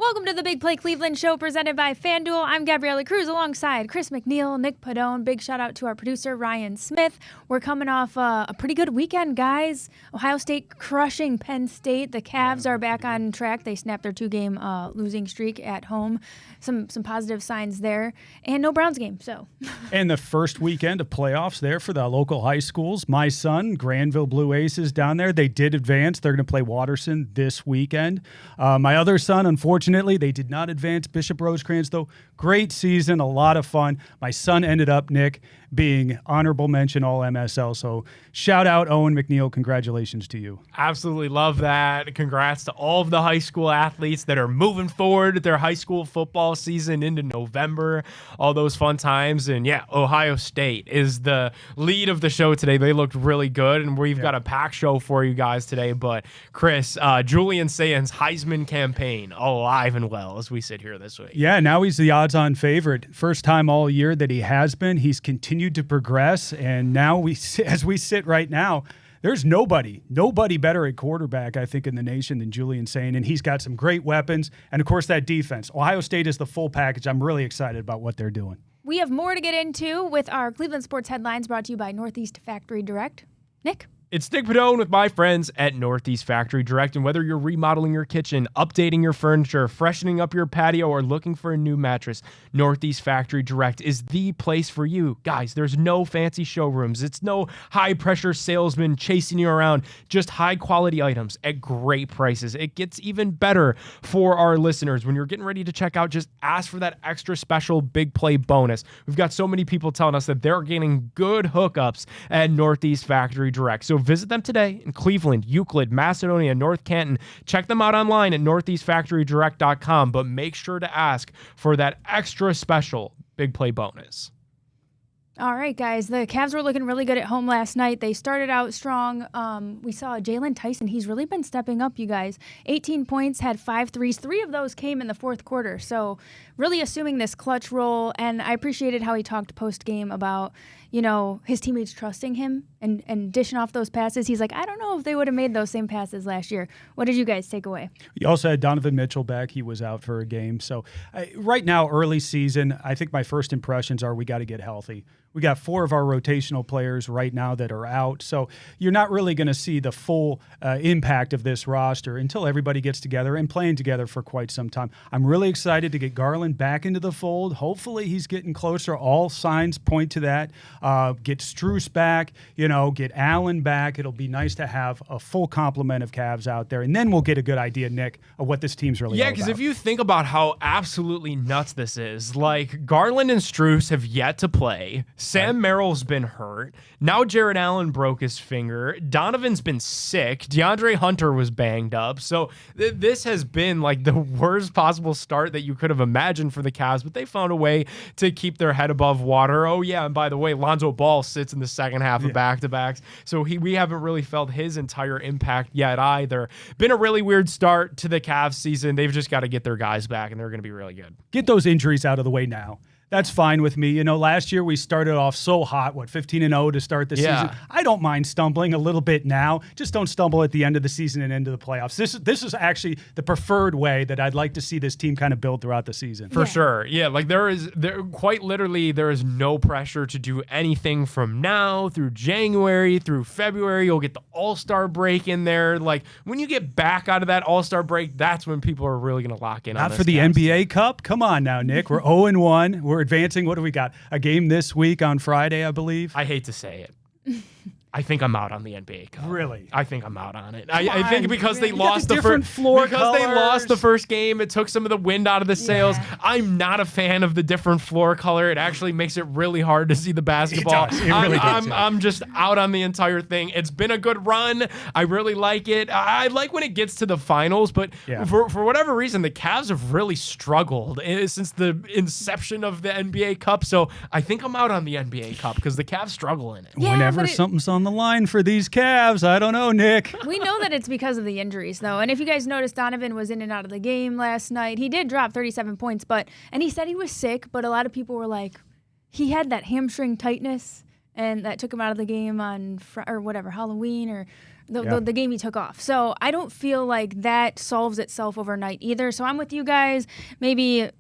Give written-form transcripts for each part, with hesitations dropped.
Welcome to the Big Play Cleveland Show presented by FanDuel. I'm Gabriella Cruz alongside Chris McNeil, Nick Padone. Big shout out to our producer, Ryan Smith. We're coming off a pretty good weekend, guys. Ohio State crushing Penn State. The Cavs are back on track. They snapped their two-game losing streak at home. Some positive signs there. And no Browns game, so. And the first weekend of playoffs there for the local high schools. My son, Granville Blue Aces down there, they did advance. They're going to play Watterson this weekend. My other son, unfortunately, they did not advance. Bishop Rosecrans, though, great season, a lot of fun. My son ended up, Nick, being honorable mention all MSL. So shout out Owen McNeil. Congratulations to you. Absolutely love that. Congrats to all of the high school athletes that are moving forward with their high school football season into November. All those fun times. And yeah, Ohio State is the lead of the show today. They looked really good, and we've got a packed show for you guys today. But Chris, Julian Sayen's Heisman campaign alive and well as we sit here this week. Yeah, now he's the odds-on favorite. First time all year that he has been. He's continued to progress, and now as we sit right now, there's nobody better at quarterback, I think, in the nation than Julian Sayen, and he's got some great weapons, and of course that defense. Ohio State is the full package. I'm really excited about what they're doing. We have more to get into with our Cleveland Sports Headlines brought to you by Northeast Factory Direct. Nick? It's Nick Padone with my friends at Northeast Factory Direct, and whether you're remodeling your kitchen, updating your furniture, freshening up your patio, or looking for a new mattress, Northeast Factory Direct is the place for you. Guys, there's no fancy showrooms. It's no high-pressure salesman chasing you around. Just high-quality items at great prices. It gets even better for our listeners. When you're getting ready to check out, just ask for that extra special big play bonus. We've got so many people telling us that they're getting good hookups at Northeast Factory Direct. So visit them today in Cleveland, Euclid, Macedonia, North Canton. Check them out online at northeastfactorydirect.com, but make sure to ask for that extra special big play bonus. All right, guys. The Cavs were looking really good at home last night. They started out strong. We saw Jalen Tyson. He's really been stepping up, you guys. 18 points, had 5 threes. 3 of those came in the fourth quarter. So really assuming this clutch role. And I appreciated how he talked post-game about, his teammates trusting him and dishing off those passes. He's like, I don't know if they would have made those same passes last year. What did you guys take away? You also had Donovan Mitchell back. He was out for a game. So right now, early season, I think my first impressions are we got to get healthy. We got 4 of our rotational players right now that are out. So you're not really going to see the full impact of this roster until everybody gets together and playing together for quite some time. I'm really excited to get Garland back into the fold. Hopefully he's getting closer. All signs point to that. Get Strus back, get Allen back. It'll be nice to have a full complement of Cavs out there. And then we'll get a good idea, Nick, of what this team's really all about. Yeah, because if you think about how absolutely nuts this is, like Garland and Strus have yet to play. Sam Merrill's been hurt. Now Jared Allen broke his finger. Donovan's been sick. DeAndre Hunter was banged up. So this has been like the worst possible start that you could have imagined for the Cavs, but they found a way to keep their head above water. Oh, yeah, and by the way, Lonzo Ball sits in the second half of back-to-backs, so we haven't really felt his entire impact yet either. Been a really weird start to the Cavs season. They've just got to get their guys back, and they're going to be really good. Get those injuries out of the way now. That's fine with me. Last year we started off so hot, 15-0 to start the season. I don't mind stumbling a little bit now. Just don't stumble at the end of the season and into the playoffs. This is actually the preferred way that I'd like to see this team kind of build throughout the season. For sure. Yeah, like there is no pressure to do anything from now through January, through February. You'll get the All-Star break in there. Like when you get back out of that All-Star break, that's when people are really going to lock in on this. Not for the NBA Cup? Come on now, Nick. We're 0-1. We're advancing. What do we got? A game this week on Friday, I believe. I hate to say it. I think I'm out on the NBA Cup. Really? I think I'm out on it. I think because they lost the first game, it took some of the wind out of the sails. I'm not a fan of the different floor color. It actually makes it really hard to see the basketball. It really does. I'm just out on the entire thing. It's been a good run. I really like it. I like when it gets to the finals, but for whatever reason, the Cavs have really struggled since the inception of the NBA Cup. So I think I'm out on the NBA Cup because the Cavs struggle in it. Yeah, whenever something's on the line for these Cavs, I don't know, Nick. We know that it's because of the injuries, though. And if you guys noticed, Donovan was in and out of the game last night. He did drop 37 points, and he said he was sick, but a lot of people were like, he had that hamstring tightness, and that took him out of the game on Halloween or the game he took off. So I don't feel like that solves itself overnight either. So I'm with you guys. Maybe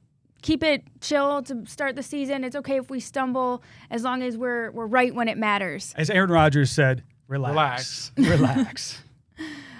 keep it chill to start the season. It's okay if we stumble as long as we're right when it matters. As Aaron Rodgers said, relax.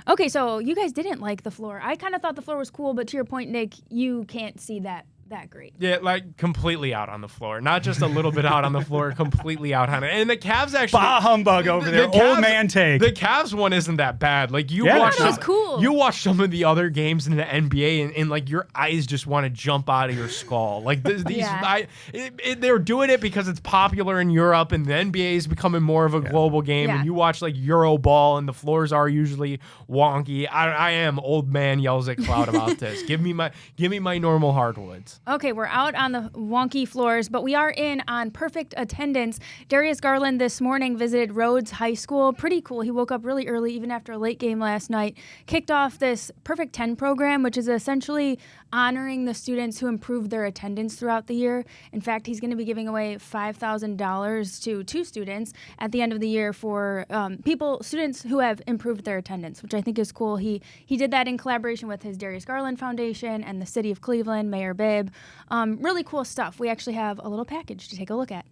Okay, so you guys didn't like the floor. I kind of thought the floor was cool, but to your point, Nick, you can't see that great. Yeah, like completely out on the floor. Not just a little bit out on the floor, completely out on it. And the Cavs actually... Bah humbug over there. Cavs, old man take. The Cavs one isn't that bad. Like you watch some, cool. You watch some of the other games in the NBA and like your eyes just want to jump out of your skull. Like they're doing it because it's popular in Europe and the NBA is becoming more of a global game. And you watch like Euro ball and the floors are usually wonky. I am old man yells at cloud about this. Give me my normal hardwoods. Okay, we're out on the wonky floors, but we are in on perfect attendance. Darius Garland this morning visited Rhodes High School. Pretty cool. He woke up really early, even after a late game last night. Kicked off this Perfect 10 program, which is essentially honoring the students who improved their attendance throughout the year. In fact, he's going to be giving away $5,000 to 2 students at the end of the year for students who have improved their attendance, which I think is cool. He did that in collaboration with his Darius Garland Foundation and the City of Cleveland, Mayor Bibb. Really cool stuff. We actually have a little package to take a look at.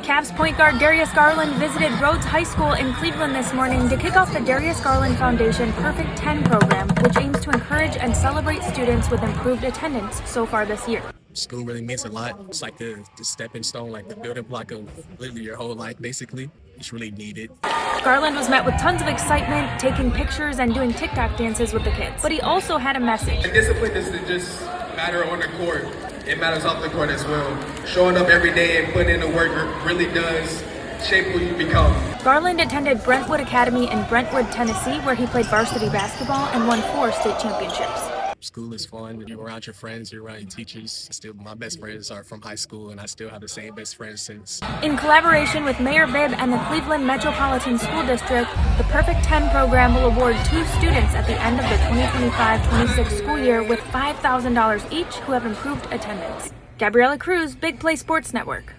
Cavs point guard Darius Garland visited Rhodes High School in Cleveland this morning to kick off the Darius Garland Foundation Perfect 10 program, which aims to encourage and celebrate students with improved attendance so far this year. School really means a lot. It's like the stepping stone, like the building block of literally your whole life, basically. It's really needed. Garland was met with tons of excitement, taking pictures and doing TikTok dances with the kids. But he also had a message. And discipline doesn't just matter on the court. It matters off the court as well. Showing up every day and putting in the work really does shape who you become. Garland attended Brentwood Academy in Brentwood, Tennessee, where he played varsity basketball and won 4 state championships. School is fun. You're around your friends, you're around your teachers. My best friends are from high school, and I still have the same best friends since. In collaboration with Mayor Bibb and the Cleveland Metropolitan School District, the Perfect 10 program will award 2 students at the end of the 2025-26 school year with $5,000 each who have improved attendance. Gabriella Cruz, Big Play Sports Network.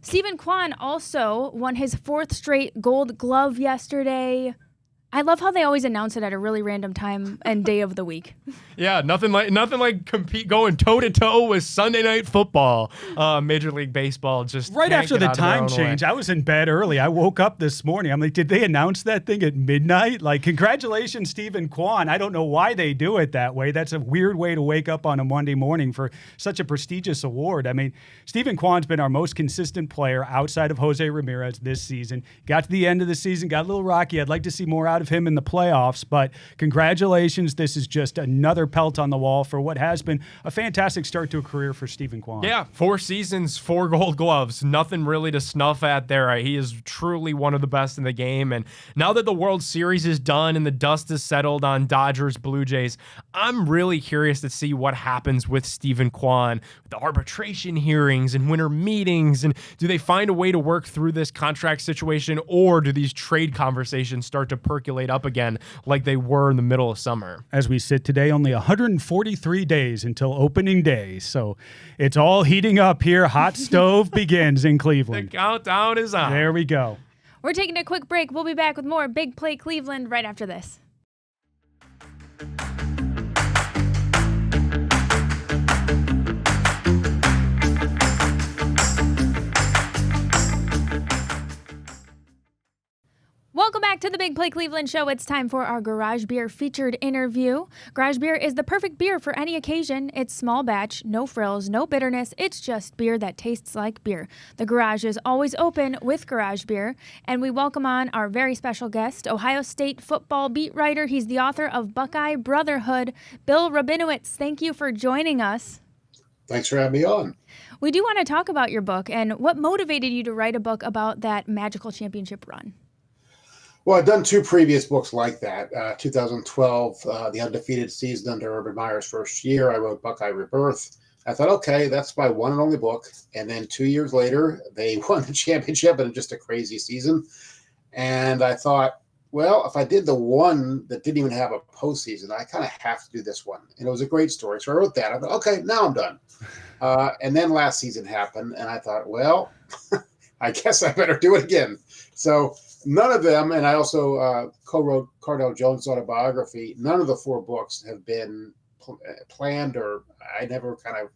Steven Kwan also won his 4th straight Gold Glove yesterday. I love how they always announce it at a really random time and day of the week. Yeah, nothing like going toe to toe with Sunday Night Football. Major League Baseball just right after the time change. I was in bed early. I woke up this morning. I'm like, did they announce that thing at midnight? Like, congratulations, Steven Kwan. I don't know why they do it that way. That's a weird way to wake up on a Monday morning for such a prestigious award. I mean, Steven Kwan's been our most consistent player outside of Jose Ramirez this season. Got to the end of the season, got a little rocky. I'd like to see more out of him in the playoffs, but congratulations. This is just another pelt on the wall for what has been a fantastic start to a career for Steven Kwan. Yeah, 4 seasons, 4 Gold Gloves. Nothing really to snuff at there. He is truly one of the best in the game. And now that the World Series is done and the dust is settled on Dodgers, Blue Jays, I'm really curious to see what happens with Steven Kwan, with the arbitration hearings and winter meetings. And do they find a way to work through this contract situation, or do these trade conversations start to percolate up again like they were in the middle of summer? As we sit today, only 143 days until opening day. So it's all heating up here. Hot stove begins in Cleveland. The countdown is on. There we go. We're taking a quick break. We'll be back with more Big Play Cleveland right after this. Welcome back to the Big Play Cleveland Show. It's time for our Garage Beer featured interview. Garage Beer is the perfect beer for any occasion. It's small batch, no frills, no bitterness. It's just beer that tastes like beer. The Garage is always open with Garage Beer, and we welcome on our very special guest, Ohio State football beat writer. He's the author of Buckeye Brotherhood, Bill Rabinowitz. Thank you for joining us. Thanks for having me on. We do want to talk about your book and what motivated you to write a book about that magical championship run. Well, I've done 2 previous books like that. 2012, the undefeated season under Urban Meyer's first year, I wrote Buckeye Rebirth. I thought, okay, that's my one and only book. And then 2 years later, they won the championship in just a crazy season. And I thought, well, if I did the one that didn't even have a postseason, I kind of have to do this one. And it was a great story. So I wrote that. I thought, okay, now I'm done. And then last season happened. And I thought, well, I guess I better do it again. So none of them, and I also co-wrote Cardell Jones' autobiography. None of the 4 books have been planned, or I never kind of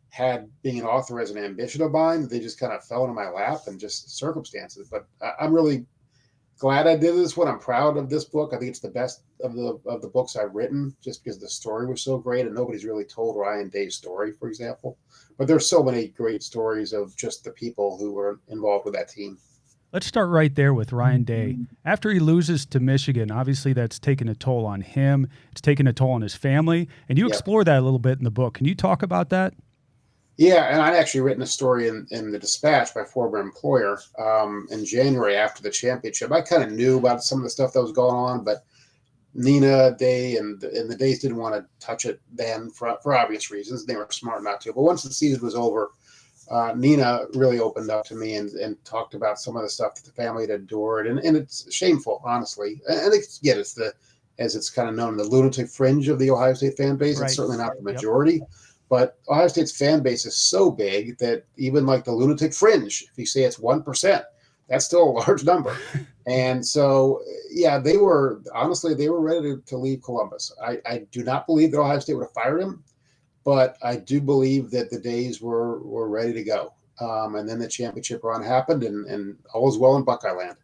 had being an author as an ambition of mine. They just kind of fell into my lap and just circumstances. But I'm really glad I did this one. I'm proud of this book. I think it's the best of the books I've written, just because the story was so great, and nobody's really told Ryan Day's story, for example. But there's so many great stories of just the people who were involved with that team. Let's start right there with Ryan Day. After he loses to Michigan, obviously that's taken a toll on him. It's taken a toll on his family. And you explore that a little bit in the book. Can you talk about that? Yeah, and I'd actually written a story in the Dispatch, my former employer, in January after the championship. I kind of knew about some of the stuff that was going on, but Nina, Day, and the Days didn't want to touch it then for obvious reasons. They were smart not to. But once the season was over, Nina really opened up to me and talked about some of the stuff that the family had endured. And it's shameful, honestly. And it's as it's kind of known, the lunatic fringe of the Ohio State fan base. Right. It's certainly not the majority. Yep. But Ohio State's fan base is so big that even like the lunatic fringe, if you say it's 1%, that's still a large number. And so, yeah, they were ready to leave Columbus. I do not believe that Ohio State would have fired him, but I do believe that the Days were ready to go. And then the championship run happened, and all was well in Buckeye land.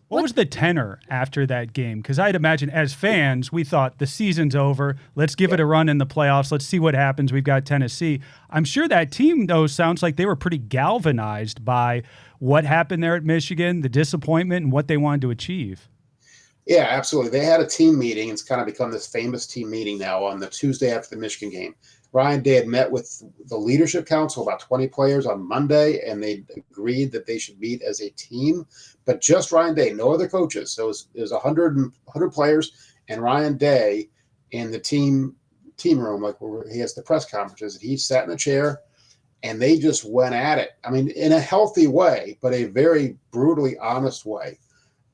What was the tenor after that game? Because I'd imagine as fans, we thought the season's over. Let's give it a run in the playoffs. Let's see what happens. We've got Tennessee. I'm sure that team, though, sounds like they were pretty galvanized by what happened there at Michigan, the disappointment, and what they wanted to achieve. Yeah, absolutely. They had a team meeting. It's kind of become this famous team meeting now on the Tuesday after the Michigan game. Ryan Day had met with the leadership council, about 20 players, on Monday, and they agreed that they should meet as a team, but just Ryan Day, no other coaches. So it was 100 players and Ryan Day in the team room, like where he has the press conferences. He sat in a chair, and they just went at it. I mean, in a healthy way, but a very brutally honest way.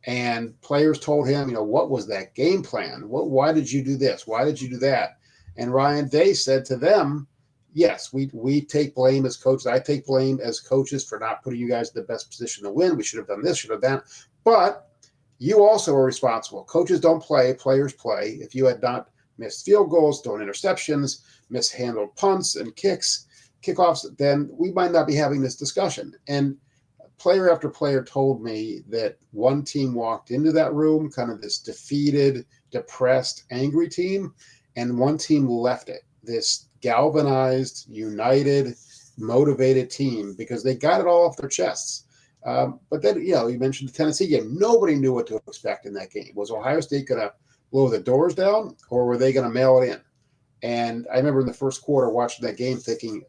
And players told him, what was that game plan? Why did you do this? Why did you do that? And Ryan Day said to them, yes, we take blame as coaches. I take blame as coaches for not putting you guys in the best position to win. We should have done this, should have done that. But you also are responsible. Coaches don't play, players play. If you had not missed field goals, thrown interceptions, mishandled punts and kickoffs, then we might not be having this discussion. And player after player told me that one team walked into that room, kind of this defeated, depressed, angry team, and one team left it, this galvanized, united, motivated team, because they got it all off their chests. But then, you mentioned the Tennessee game. Nobody knew what to expect in that game. Was Ohio State going to blow the doors down, or were they going to mail it in? And I remember in the first quarter watching that game thinking,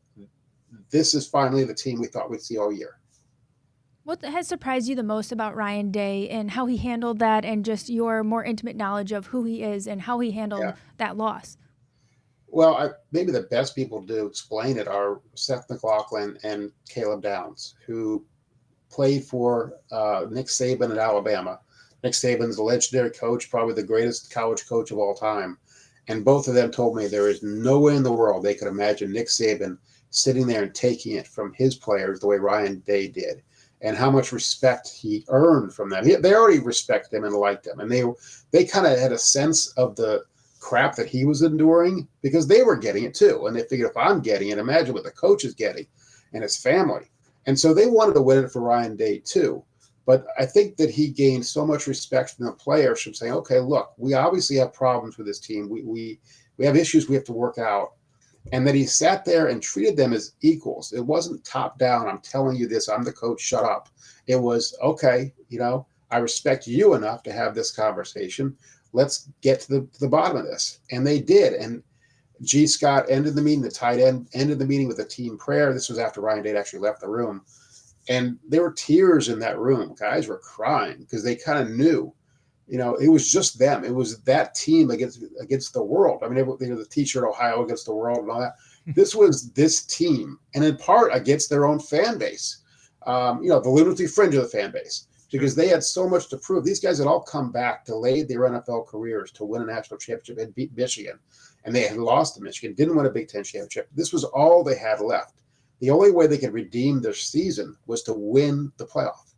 this is finally the team we thought we'd see all year. What has surprised you the most about Ryan Day and how he handled that, and just your more intimate knowledge of who he is and how he handled that loss? Well, maybe the best people to explain it are Seth McLaughlin and Caleb Downs, who played for Nick Saban at Alabama. Nick Saban's a legendary coach, probably the greatest college coach of all time. And both of them told me there is no way in the world they could imagine Nick Saban sitting there and taking it from his players the way Ryan Day did, and how much respect he earned from them. They already respected him and liked him. And they kind of had a sense of the crap that he was enduring, because they were getting it too. And they figured, if I'm getting it, imagine what the coach is getting and his family. And so they wanted to win it for Ryan Day too. But I think that he gained so much respect from the players from saying, okay, look, we obviously have problems with this team. We have issues we have to work out. And that he sat there and treated them as equals. It wasn't top down. I'm telling you this. I'm the coach. Shut up. It was, okay, I respect you enough to have this conversation. Let's get to the bottom of this. And they did. And G. Scott ended the meeting. The tight end ended the meeting with a team prayer. This was after Ryan Day actually left the room. And there were tears in that room. Guys were crying because they kind of knew. It was just them. It was that team against the world. I mean, the T-shirt Ohio against the world and all that. This was this team, and in part against their own fan base. The lunatic fringe of the fan base, because they had so much to prove. These guys had all come back, delayed their NFL careers to win a national championship and beat Michigan, and they had lost to Michigan, didn't win a Big Ten championship. This was all they had left. The only way they could redeem their season was to win the playoff.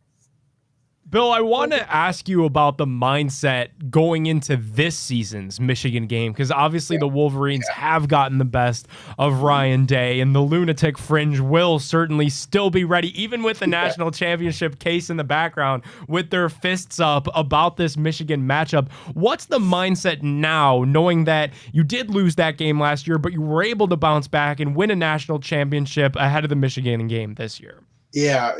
Bill, I want to ask you about the mindset going into this season's Michigan game, because obviously the Wolverines have gotten the best of Ryan Day, and the lunatic fringe will certainly still be ready, even with the national championship case in the background, with their fists up about this Michigan matchup. What's the mindset now, knowing that you did lose that game last year, but you were able to bounce back and win a national championship ahead of the Michigan game this year? Yeah,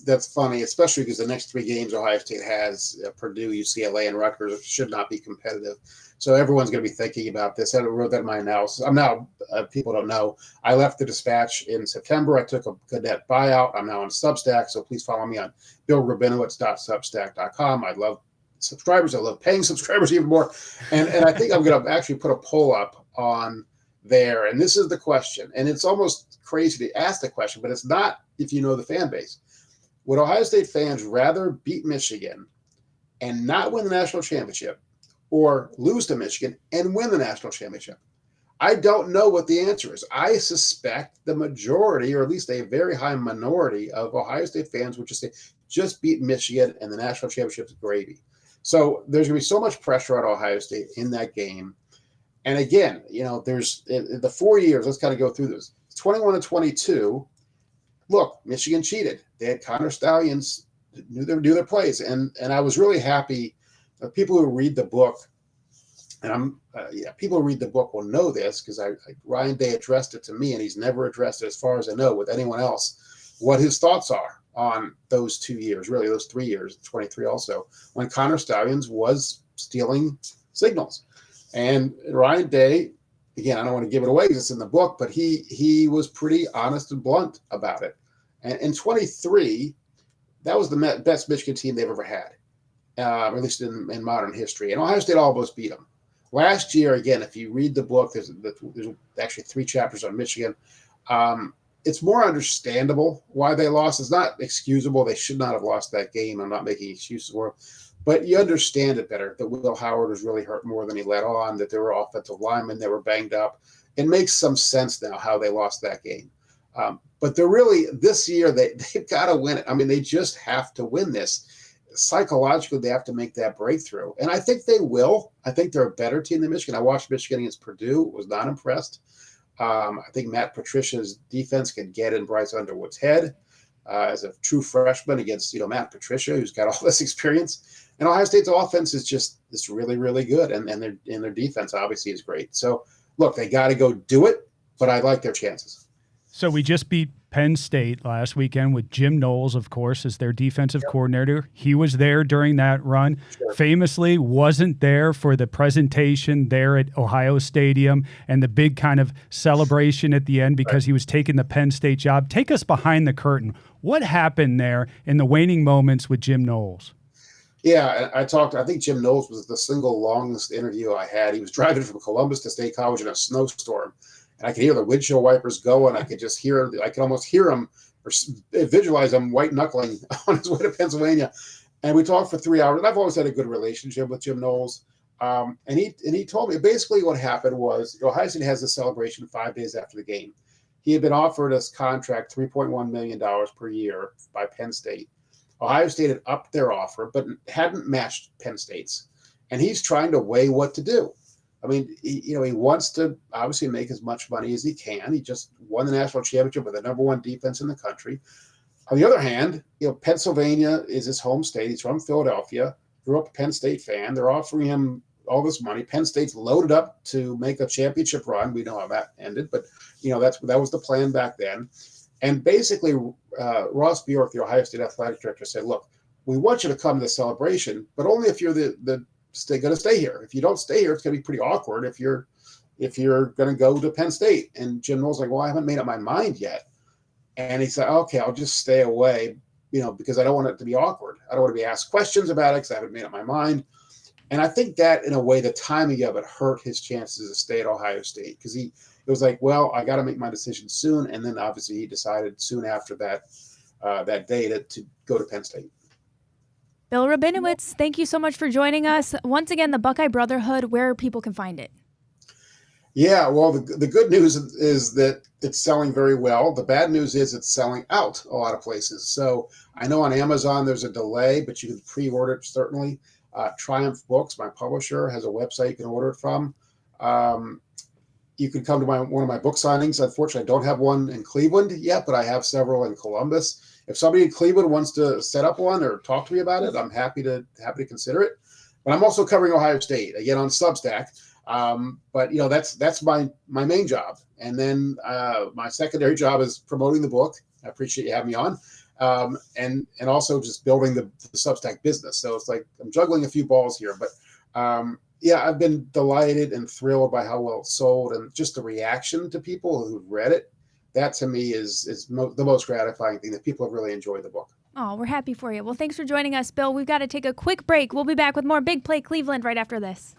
that's funny, especially because the next 3 games Ohio State has, Purdue, UCLA, and Rutgers, should not be competitive. So everyone's going to be thinking about this. I wrote that in my analysis. I'm now, people don't know, I left the Dispatch in September. I took a cadet buyout. I'm now on Substack, so please follow me on billrabinowitz.substack.com. I love subscribers. I love paying subscribers even more. And I think I'm going to actually put a poll up on there. And this is the question. And it's almost crazy to ask the question, but it's not if you know the fan base. Would Ohio State fans rather beat Michigan and not win the national championship, or lose to Michigan and win the national championship? I don't know what the answer is. I suspect the majority, or at least a very high minority, of Ohio State fans would just say, just beat Michigan and the national championship is gravy. So there's going to be so much pressure on Ohio State in that game. And again, there's the 4 years, let's kind of go through this. 21 and 22. Look, Michigan cheated. They had Connor Stallions, knew their plays. And I was really happy. People who read the book, and people who read the book will know this, because Ryan Day addressed it to me, and he's never addressed it, as far as I know, with anyone else, what his thoughts are on those 2 years, really those 3 years, 23 also, when Connor Stallions was stealing signals. And Ryan Day, again, I don't want to give it away because it's in the book, but he was pretty honest and blunt about it. And in 23, that was the best Michigan team they've ever had, at least in modern history. And Ohio State almost beat them. Last year, again, if you read the book, there's actually 3 chapters on Michigan. It's more understandable why they lost. It's not excusable. They should not have lost that game. I'm not making excuses for it. But you understand it better, that Will Howard was really hurt more than he let on, that there were offensive linemen that were banged up. It makes some sense now how they lost that game. But they're really, this year, they've got to win it. I mean, they just have to win this. Psychologically, they have to make that breakthrough. And I think they will. I think they're a better team than Michigan. I watched Michigan against Purdue, was not impressed. I think Matt Patricia's defense can get in Bryce Underwood's head as a true freshman against Matt Patricia, who's got all this experience. And Ohio State's offense is really, really good, and their defense obviously is great. So look, they got to go do it, but I like their chances. So we just beat Penn State last weekend with Jim Knowles, of course, as their defensive coordinator. He was there during that run. Sure. Famously wasn't there for the presentation there at Ohio Stadium and the big kind of celebration at the end because he was taking the Penn State job. Take us behind the curtain. What happened there in the waning moments with Jim Knowles? Yeah, I think Jim Knowles was the single longest interview I had. He was driving from Columbus to State College in a snowstorm. And I could hear the windshield wipers go, and I could almost hear him or visualize him white knuckling on his way to Pennsylvania. And we talked for 3 hours. And I've always had a good relationship with Jim Knowles. And he told me basically what happened was Ohio State has a celebration 5 days after the game. He had been offered a contract, $3.1 million per year by Penn State. Ohio State had upped their offer, but hadn't matched Penn State's. And he's trying to weigh what to do. I mean, he wants to obviously make as much money as he can. He just won the national championship with the number 1 defense in the country. On the other hand, Pennsylvania is his home state. He's from Philadelphia, grew up a Penn State fan. They're offering him all this money. Penn State's loaded up to make a championship run. We know how that ended, but that was the plan back then. And basically, Ross Bjork, the Ohio State athletic director, said, "Look, we want you to come to the celebration, but only if you're going to stay here. If you don't stay here, it's going to be pretty awkward if you're going to go to Penn State." And Jim Knowles like, "Well, I haven't made up my mind yet." And he said, "Okay, I'll just stay away, because I don't want it to be awkward. I don't want to be asked questions about it because I haven't made up my mind." And I think that, in a way, the timing of it hurt his chances to stay at Ohio State, because it was like, well, I got to make my decision soon. And then obviously he decided soon after that day to go to Penn State. Bill Rabinowitz, thank you so much for joining us. Once again, the Buckeye Brotherhood, where people can find it. Yeah, well, the good news is that it's selling very well. The bad news is it's selling out a lot of places. So I know on Amazon there's a delay, but you can pre-order it certainly. Triumph Books, my publisher, has a website you can order it from. You can come to one of my book signings. Unfortunately, I don't have one in Cleveland yet, but I have several in Columbus. If somebody in Cleveland wants to set up one or talk to me about it, I'm happy to consider it. But I'm also covering Ohio State again on Substack. But that's my main job, and then my secondary job is promoting the book. I appreciate you having me on, and also just building the Substack business. So it's like I'm juggling a few balls here, but I've been delighted and thrilled by how well it's sold, and just the reaction to people who've read it. That to me is the most gratifying thing, that people have really enjoyed the book. Oh, we're happy for you. Well, thanks for joining us, Bill. We've got to take a quick break. We'll be back with more Big Play Cleveland right after this.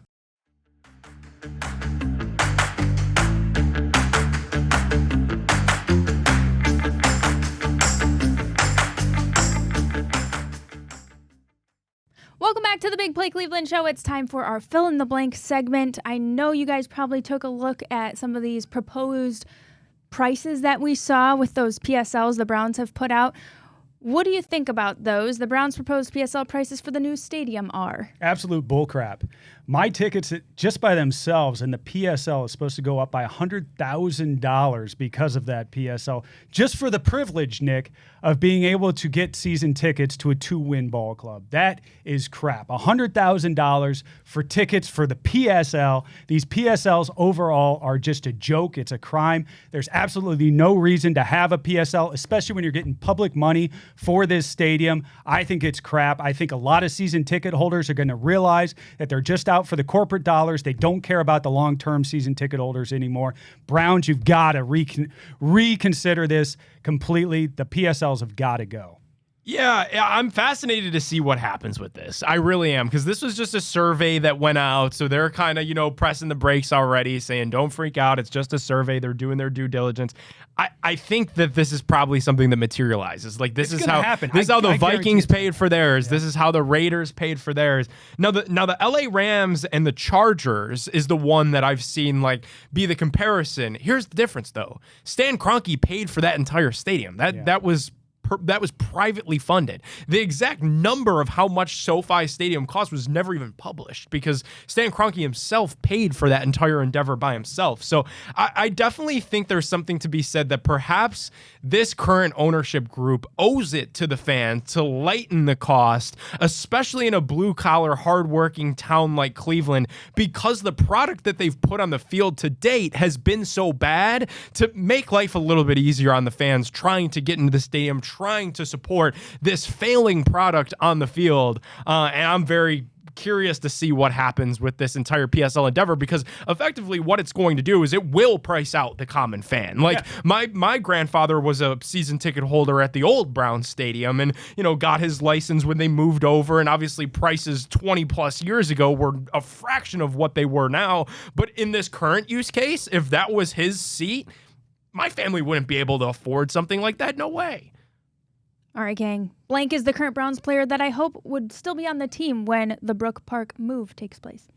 Welcome back to the Big Play Cleveland Show. It's time for our fill in the blank segment. I know you guys probably took a look at some of these proposed prices that we saw with those PSLs the Browns have put out. What do you think about those? The Browns' proposed PSL prices for the new stadium are absolute bullcrap. My tickets just by themselves and the PSL is supposed to go up by $100,000 because of that PSL, just for the privilege, Nick, of being able to get season tickets to a 2-win ball club. That is crap. $100,000 for tickets for the PSL. These PSLs overall are just a joke. It's a crime. There's absolutely no reason to have a PSL, especially when you're getting public money for this stadium. I think it's crap. I think a lot of season ticket holders are going to realize that they're just out for the corporate dollars. They don't care about the long-term season ticket holders anymore. Browns, you've got to reconsider this completely. The PSLs have got to go. Yeah, I'm fascinated to see what happens with this. I really am, because this was just a survey that went out, so they're kind of, pressing the brakes already, saying don't freak out. It's just a survey. They're doing their due diligence. I think that this is probably something that materializes. Like this is how happen. This is how the Vikings paid for theirs. Yeah. This is how the Raiders paid for theirs. Now the LA Rams and the Chargers is the one that I've seen be the comparison. Here's the difference though. Stan Kroenke paid for that entire stadium. That was privately funded. The exact number of how much SoFi Stadium cost was never even published because Stan Kroenke himself paid for that entire endeavor by himself. So I definitely think there's something to be said that perhaps this current ownership group owes it to the fans to lighten the cost, especially in a blue-collar, hardworking town like Cleveland, because the product that they've put on the field to date has been so bad, to make life a little bit easier on the fans trying to get into the stadium, trying to support this failing product on the field. And I'm very curious to see what happens with this entire PSL endeavor, because effectively what it's going to do is it will price out the common fan. My grandfather was a season ticket holder at the old Browns Stadium and, got his license when they moved over. And obviously prices 20 plus years ago were a fraction of what they were now. But in this current use case, if that was his seat, my family wouldn't be able to afford something like that. No way. All right, gang. Blank is the current Browns player that I hope would still be on the team when the Brook Park move takes place.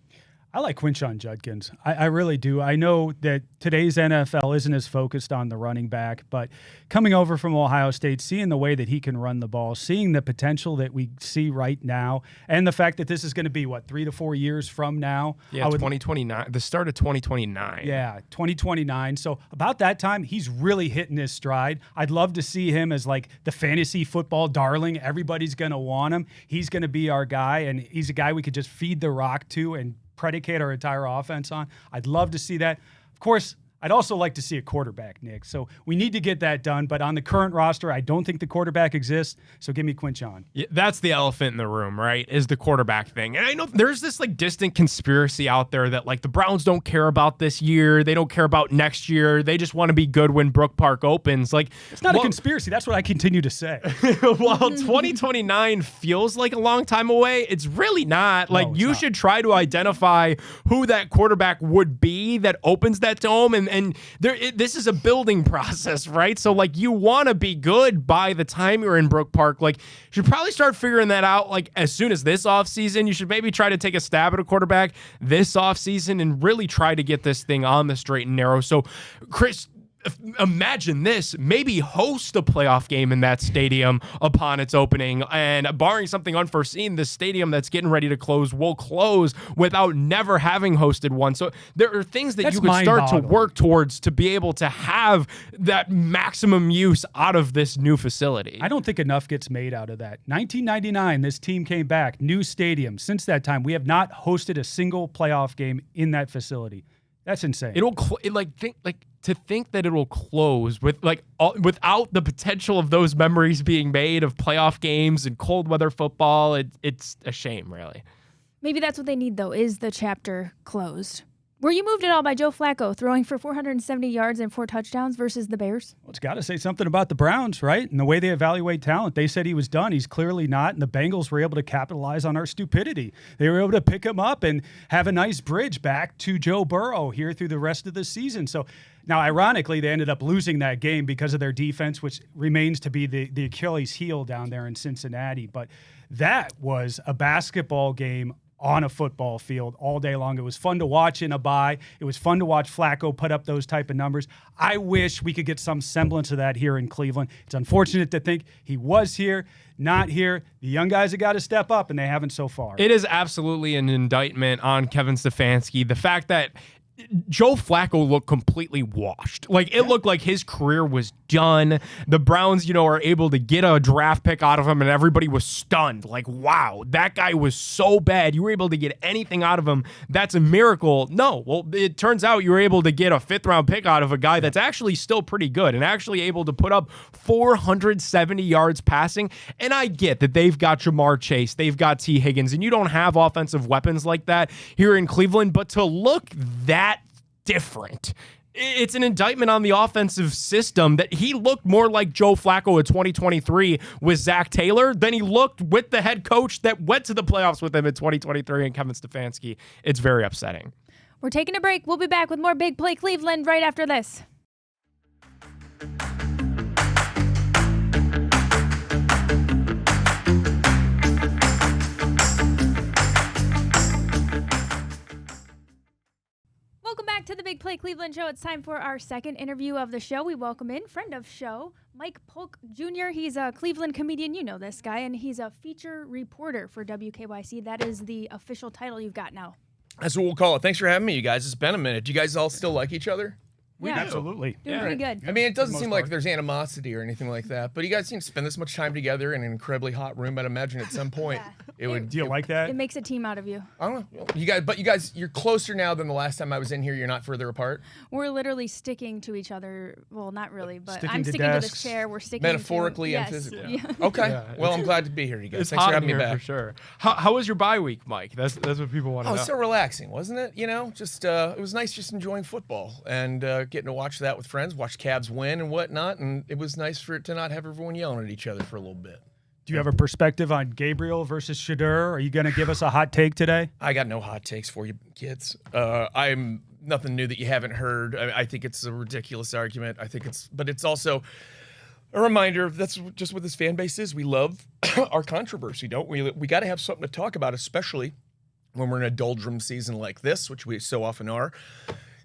I like Quinshon Judkins. I really do. I know that today's NFL isn't as focused on the running back, but coming over from Ohio State, seeing the way that he can run the ball, seeing the potential that we see right now, and the fact that this is going to be, 3 to 4 years from now? Yeah, 2029, the start of 2029. Yeah, 2029. So about that time, he's really hitting his stride. I'd love to see him as the fantasy football darling. Everybody's going to want him. He's going to be our guy, and he's a guy we could just feed the rock to and predicate our entire offense on. I'd love to see that. Of course, I'd also like to see a quarterback, Nick. So we need to get that done. But on the current roster, I don't think the quarterback exists. So give me Quinshon. Yeah, that's the elephant in the room, right? Is the quarterback thing. And I know there's this distant conspiracy out there that the Browns don't care about this year. They don't care about next year. They just want to be good when Brook Park opens. It's not a conspiracy. That's what I continue to say. While 2029 feels like a long time away, it's really not. You should try to identify who that quarterback would be that opens that dome and And this is a building process, right? So like you want to be good by the time you're in Brook Park. Like you should probably start figuring that out like as soon as this offseason. You should maybe try to take a stab at a quarterback this offseason and really try to get this thing on the straight and narrow. So Chris, imagine this, maybe host a playoff game in that stadium upon its opening, and barring something unforeseen, the stadium that's getting ready to close will close without never having hosted one. So there are things that you could start to work towards to be able to have that maximum use out of this new facility. I don't think enough gets made out of that. 1999, this team came back, new stadium. Since that time, we have not hosted a single playoff game in that facility. That's insane. To think that it'll close with without the potential of those memories being made of playoff games and cold weather football, it's a shame, really. Maybe that's what they need, though, is the chapter closed. Were you moved at all by Joe Flacco throwing for 470 yards and 4 touchdowns versus the Bears? Well, it's got to say something about the Browns, right? And the way they evaluate talent. They said he was done. He's clearly not. And the Bengals were able to capitalize on our stupidity. They were able to pick him up and have a nice bridge back to Joe Burrow here through the rest of the season. So now, ironically, they ended up losing that game because of their defense, which remains to be the Achilles heel down there in Cincinnati. But that was a basketball game on a football field all day long. It was fun to watch in a bye. It was fun to watch Flacco put up those type of numbers. I wish we could get some semblance of that here in Cleveland. It's unfortunate to think he was here, not here. The young guys have got to step up, and they haven't so far. It is absolutely an indictment on Kevin Stefanski. The fact that Joe Flacco looked completely washed. Like, it looked like his career was done. The Browns, are able to get a draft pick out of him, and everybody was stunned. Like, wow, that guy was so bad. You were able to get anything out of him. That's a miracle. No, well, it turns out you were able to get a 5th-round pick out of a guy that's actually still pretty good and actually able to put up 470 yards passing. And I get that they've got Jamar Chase, they've got T. Higgins, and you don't have offensive weapons like that here in Cleveland, but to look that different, it's an indictment on the offensive system that he looked more like Joe Flacco in 2023 with Zach Taylor than he looked with the head coach that went to the playoffs with him in 2023 and Kevin Stefanski. It's very upsetting. We're taking a break. We'll be back with more Big Play Cleveland right after this. Welcome back to the Big Play Cleveland Show. It's time for our second interview of the show. We welcome in friend of show, Mike Polk Jr. He's a Cleveland comedian. You know this guy, and he's a feature reporter for WKYC. That is the official title you've got now. That's what we'll call it. Thanks for having me, you guys. It's been a minute. Do you guys all still like each other? Yeah. Absolutely. Doing pretty good. I mean, it doesn't seem like there's animosity or anything like that, but you guys seem to spend this much time together in an incredibly hot room. I'd imagine at some point it would. Do you like that? It makes a team out of you. I don't know. You guys, you're closer now than the last time I was in here. You're not further apart. We're literally sticking to each other. Well, not really, but Sticking I'm to sticking to desks. this chair. We're sticking Metaphorically and yes. physically. Yeah. Okay. Yeah, Well, I'm glad to be here, you guys. It's Thanks hot for having in me here back. for sure. How was your bye week, Mike? That's what people want to Oh, know. it's so relaxing, wasn't it? Just it was nice just enjoying football and getting to watch that with friends, watch Cavs win and whatnot, and it was nice for it to not have everyone yelling at each other for a little bit. Do you have a perspective on Gabriel versus Shadur? Are you going to give us a hot take today? I got no hot takes for you, kids. I'm nothing new that you haven't heard. I think it's a ridiculous argument. But it's also a reminder that's just what this fan base is. We love our controversy, don't we? We got to have something to talk about, especially when we're in a doldrum season like this, which we so often are.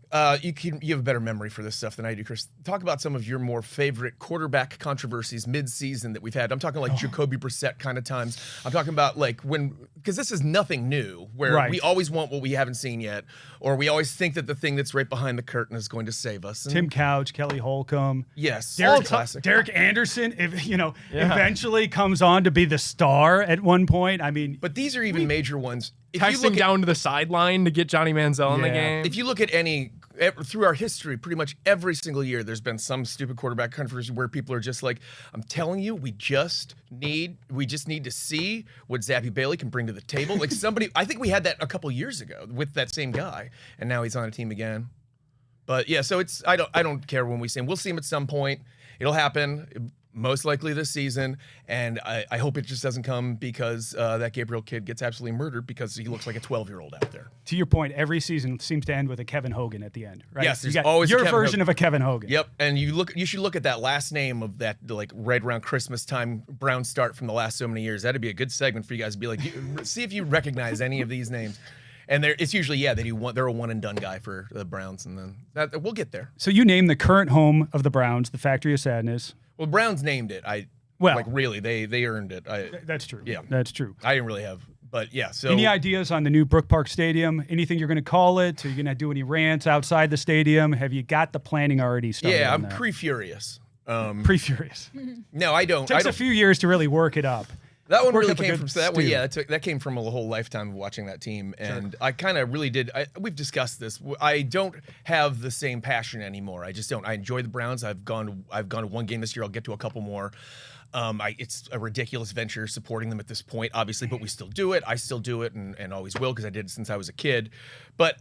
You have a better memory for this stuff than I do, Chris. Talk about some of your more favorite quarterback controversies mid-season that we've had. I'm talking like Jacoby Brissett kind of times. I'm talking about like because this is nothing new, where we always want what we haven't seen yet, or we always think that the thing that's right behind the curtain is going to save us. And Tim Couch, Kelly Holcomb. Yes. Classic. Derek Anderson, eventually comes on to be the star at one point. I mean, but these are even major ones. Texting down to the sideline to get Johnny Manziel in the game. If you look at through our history, pretty much every single year, there's been some stupid quarterback controversy where people are just like, I'm telling you, we just need to see what Zappy Bailey can bring to the table. Like I think we had that a couple years ago with that same guy, and now he's on a team again. But yeah, so I don't care when we see him. We'll see him at some point. It'll happen. most likely this season, and I hope it just doesn't come because that Gabriel kid gets absolutely murdered because he looks like a 12-year-old out there. To your point, every season seems to end with a Kevin Hogan at the end, right? Yes, there's you got always a your Kevin version Hogan. of a Kevin Hogan. Yep, and you should look at that last name of that, like, right around Christmas time Brown start from the last so many years. That'd be a good segment for you guys to be like, see if you recognize any of these names. And it's usually, they're a one and done guy for the Browns, and then we'll get there. So you name the current home of the Browns, the Factory of Sadness. Well, Browns named it. Really, they earned it. That's true. Yeah, that's true. I didn't really have, but yeah. So any ideas on the new Brook Park Stadium? Anything you're going to call it? Are you going to do any rants outside the stadium? Have you got the planning already started? Yeah, I'm that? Pre-furious. Pre-furious. No, I don't. Takes a few years to really work it up. That one Work really up a came good from stew. that came from a whole lifetime of watching that team, and I kind of really did. We've discussed this. I don't have the same passion anymore. I just don't. I enjoy the Browns. I've gone to one game this year. I'll get to a couple more. It's a ridiculous venture supporting them at this point, obviously, but we still do it. I still do it, and always will because I did it since I was a kid. But